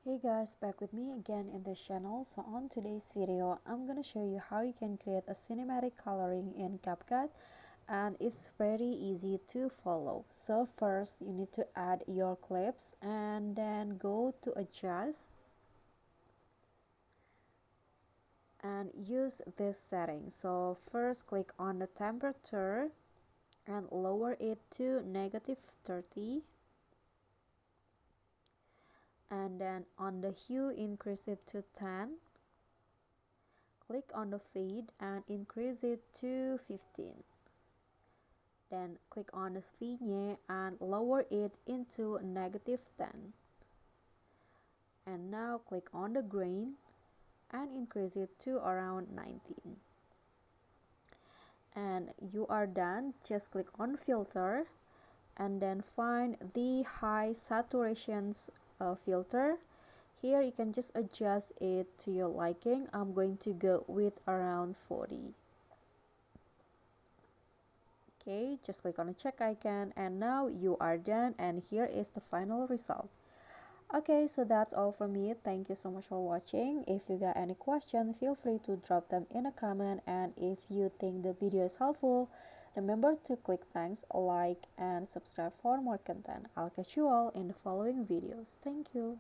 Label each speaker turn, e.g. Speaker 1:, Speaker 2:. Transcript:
Speaker 1: Hey guys, back with me again in this channel. So on today's video, I'm gonna show you how you can create a cinematic coloring in CapCut, and it's very easy to follow. So first you need to add your clips and then go to adjust and use this setting. So first click on the temperature and lower it to -30, and then on the hue increase it to 10. Click on the fade and increase it to 15. Then click on the vignette and lower it into -10. And now click on the grain and increase it to around 19. And you are done. Just click on filter and then find the high saturations filter. Here you can just adjust it to your liking. I'm going to go with around 40. Okay, just click on the check icon and now you are done, and here is the final result. Okay, so that's all from me. Thank you so much for watching. If you got any question, feel free to drop them in a comment, and if you think the video is helpful, remember to click thanks, like, and subscribe for more content. I'll catch you all in the following videos. Thank you.